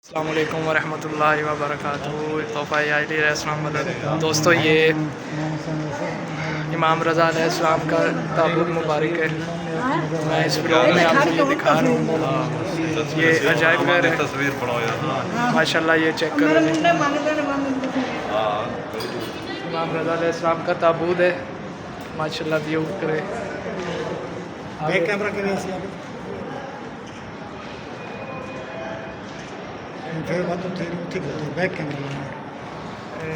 अस्सलाम वालेकुम वरहमतुल्लाहि वबरकातुहू। तोहफ़ा इस्लाम मदद। दोस्तों, ये इमाम रज़ा अलैहिस्सलाम का ताबूत मुबारक है। मैं इस ब्लॉग में आपको ये दिखा रहा हूँ। ये अजायब घर है माशाल्लाह। ये चेक करो, इमाम रज़ा अलैहिस्सलाम का ताबूत है माशाल्लाह। व्यू करे बैक कैमरा के लिए फिर बात तो ठीक है। बैक कैमरा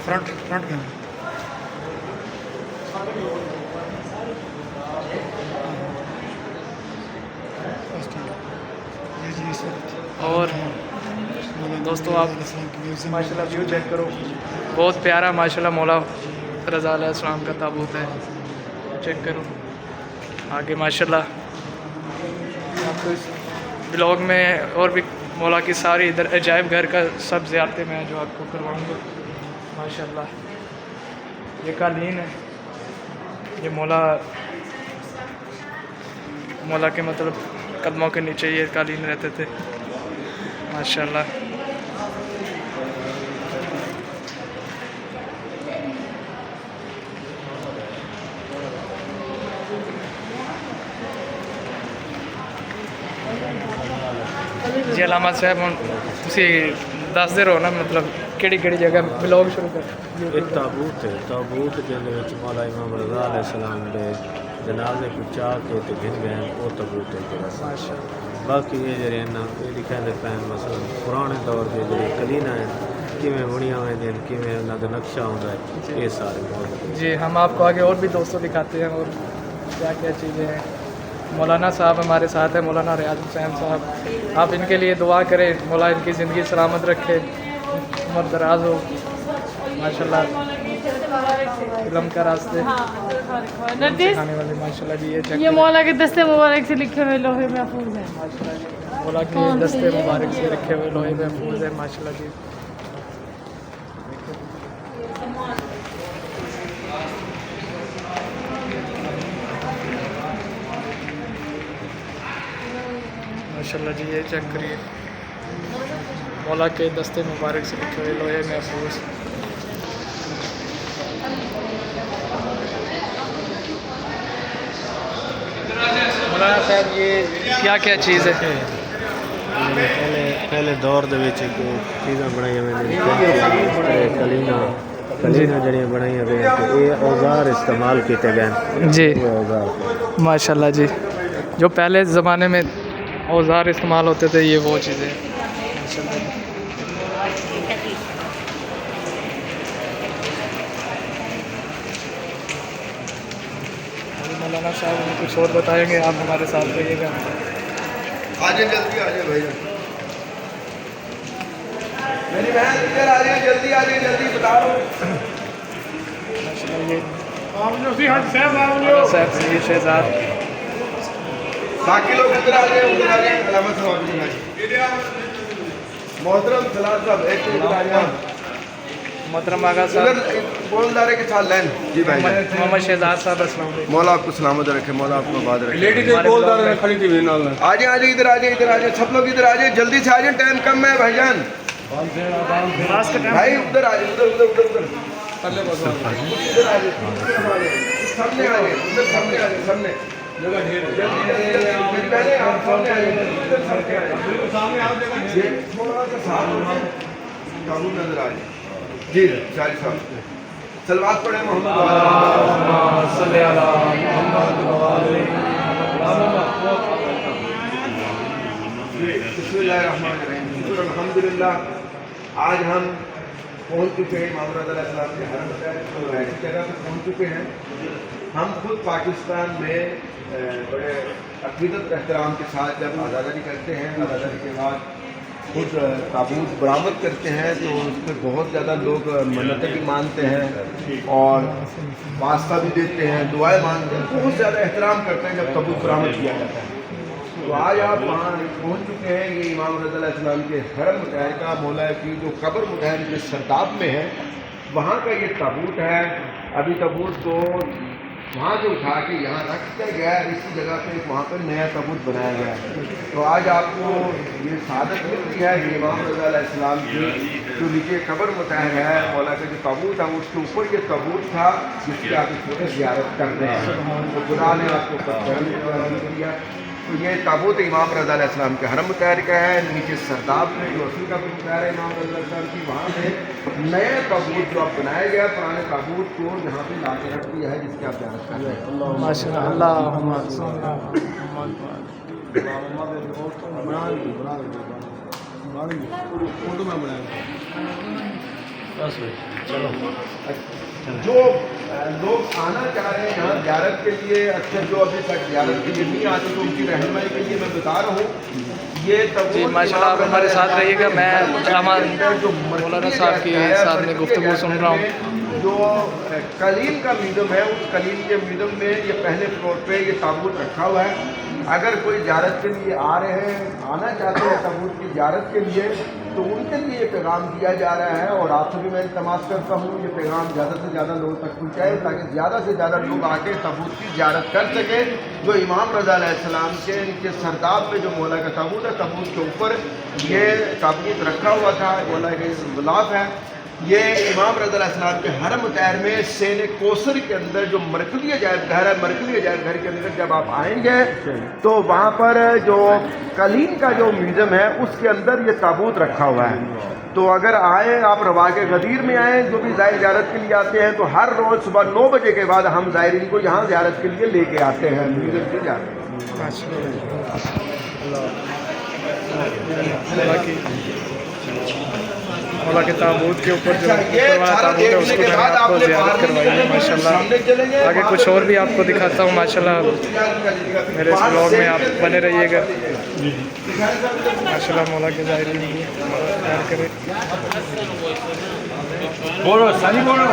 फ्रंट कैमरा और दोस्तों, आप माशाल्लाह व्यू चेक करो, बहुत प्यारा माशाल्लाह मौला रज़ा अलैहिस्सलाम का ताबूत है। चेक करो आगे माशाल्लाह। आपको इस ब्लॉग में और भी मौला की सारी इधर अजायब घर का सब ज़ियारतें मैं जो आपको करवाऊँगा माशाल्लाह। ये कालीन है, ये मौला के मतलब कदमों के नीचे ये कालीन रहते थे माशाल्लाह। जी अलामा साहब, हम तुसी दस दे रहो ना, मतलब केड़ी जगह ब्लॉग शुरू कर। एक ताबूत है, ताबूत के मौला इमाम रज़ा अलैहिस्सलाम दे जनाजे को चाह के ते घिन गए वो ताबूत है। बाकी ये जरे ना ये दिखाते पैन मसलन पुराने दौर के जो कलीना है किमें बुनिया हुए दिन किमें उन्होंने नक्शा होता है, ये सारे बहुत जी हम आपको आगे और भी दोस्तों दिखाते हैं और क्या क्या चीज़ें हैं। मौलाना साहब हमारे साथ हैं, मौलाना रियाज हुसैन साहब। आप इनके लिए दुआ करें, मौला इनकी ज़िंदगी सलामत रखे, उम्र दराज हो माशाल्लाह। इल्म का रास्ते सिखाने वाले माशाल्लाह जी। ये मौला के दस्ते मुबारक से लिखे हुए लोहे महफूज है माशाल्लाह जी। मौला के दस्ते मुबारक से रखे हुए लोहे महफूज है माशाल्लाह जी। माशाल्लाह जी, ये चेक करिए, मौला के दस्ते मुबारक से लिखे हुए लोहे महफूज। मौलाना साहब, ये क्या क्या चीज़ है? पहले दौर दे विच चीज़ां बनाई हुई कलीना जड़ियाँ बनाई हुई ये औजार इस्तेमाल किए गए जी औजार माशाल्लाह जी। जो पहले ज़माने में औजार इस्तेमाल होते थे, ये वो चीज़ें माशाल्लाह। मौलाना साहब हमें कुछ और बताएंगे, आप हमारे साथ रहिएगा। आजे जल्दी आजे भैया, मेरी बहन इधर आ रही है, जल्दी आ रही है, जल्दी बता रहा हूँ। माशाल्लाह, ये साहब से शहजाद। बाकी लोग इधर आ रहे हैं, उधर आ रहे हैं। अलामत साहब मोहतरम सलाद साहब एक इधर आ रहे हैं। मोहतरम आगा साहब, बोलदारे के साथ लाइन जी भाई। मोहम्मद शहजाद साहब, अस्सलाम वालेकुम। मौला आपको सलामत रखे, मौला आपको आबाद रखे। खड़ी थी आजे आजे इधर आजे, इधर आजे, सब लोग इधर आजे, जल्दी से आजे, टाइम कम है भाईजान। भाई उधर आजे, उधर उधर उधर उधर इधर आजे, सामने आजे, उधर सामने आजे, सामने पहले आप सामने आए, उधर सामने आए, ये थोड़ा सा सामने कानून नजर आ जाए जी। शारी साहब सलवात पढ़े मोहम्मद अल्हम्दुलिल्लाह। आज हम पहुंच चुके हैं इमाम रज़ा अलैहिस्सलाम के हरम की जगह पर पहुंच चुके हैं। हम खुद पाकिस्तान में बड़े अक़ीदत एहतराम के साथ जब आज़ादी करते हैं, आज़ादी के बाद खुद ताबूत बरामद करते हैं, तो उस पर बहुत ज़्यादा लोग मन्नतें भी मानते हैं और वास्ता भी देते हैं, दुआएं मांगते हैं, बहुत ज़्यादा एहतराम करते हैं जब ताबूत बरामद किया जाता है। तो आज आप वहाँ पहुँच चुके हैं। ये इमाम रज़ा अलैहिस्सलाम के हरम मुतहरिका मौला की जो कब्र मुतहरिक के सरताब में है, वहाँ का ये ताबूत है। अभी ताबूत को वहाँ से उठा के यहाँ रख दिया गया है। इसी जगह पे वहाँ पर नया ताबूत बनाया गया है। तो आज आपको ये सादत मिलती है कि इमाम रज़ा अलैहिस्सलाम की जो नीचे कब्र मुताहर है मौला का जो ताबूत है उसके ऊपर ये ताबूत था जिसकी आप इस वक्त ज़ियारत कर रहे हैं। तो खुदा ने आपको ऊपर दिया। तो ये ताबूत इमाम रज़ा अलैहिस्सलाम के हरम मुताहर का है। नीचे सरदाब में जो असल का मुताहर है इमाम रज़ा अलैहिस्सलाम की, वहाँ पे नया ताबूत जो आप बनाया गया पुराने ताबूत को यहाँ पे ला के रख दिया है जिसकी आप ज़ियारत कर रहे हैं। माशाल्लाह बस भाई चलो। जो लोग आना चाह रहे हैं यहाँ ज़ियारत के लिए, अक्सर जो अभी तक ज़ियारत के लिए नहीं आते तो उनकी रहनुमाई के लिए मैं बता रहा हूँ ये तब जी माशाल्लाह आप हमारे साथ रहिएगा। मैं मौलाना साहब के साथ में गुफ्तगू सुन रहा हूँ। जो कलील का म्यूज़ियम है उस कलील के म्यूज़ियम में ये पहले फ्लोर पे ये ताबूत रखा हुआ है। अगर कोई ज़ियारत के लिए आ रहे हैं, आना चाहते हैं ताबूत की ज़ियारत के लिए, तो उनके लिए ये पैगाम दिया जा रहा है। और आपसे भी मैं इल्तमास करता हूँ ये पैगाम ज़्यादा से ज़्यादा लोगों तक पहुँचाए ताकि ज़्यादा से ज़्यादा लोग आके ताबूत की ज़ियारत कर सकें। जो इमाम रज़ा अलैहिस्सलाम के नीचे सरदाब में जो मौला का ताबूत है, ताबूत के ऊपर ये ताबूत रखा हुआ था, मौला का गुलाब है। ये इमाम रज़ा अलैहिस्सलाम के हरम मुताहर में सेन कोसर के अंदर जो मरकज़ी अजायब घर है, मरकज़ी अजायब घर के अंदर जब आप आएंगे तो वहाँ पर जो कलीन का जो म्यूज़ियम है उसके अंदर ये ताबूत रखा हुआ है। तो अगर आए आप रवाक़ गदीर में आए, जो भी ज़ियारत के लिए आते हैं, तो हर रोज़ सुबह 9 बजे के बाद हम ज़ायरीन को यहाँ ज़ियारत के लिए लेके आते हैं, म्यूज़ियम से जाते मौला के ताबूत के ऊपर जो ये ऊपर वाला सारा ताबूत है देखने उसको के मैंने बाद आपको आपने ज़ियारत करवाई है माशाल्लाह। आगे कुछ और भी आपको दिखाता हूँ माशाल्लाह। मेरे इस ब्लॉग में आप बने रहिएगा माशाल्लाह। मौला के ज़ायरीन भी प्यार करें। बोलो सही बोलो।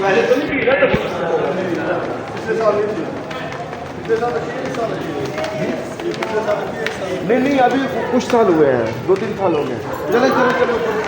पहले तो नहीं नहीं, अभी कुछ साल हुए हैं, 2-3 साल हो गए। चलो चलो चलो।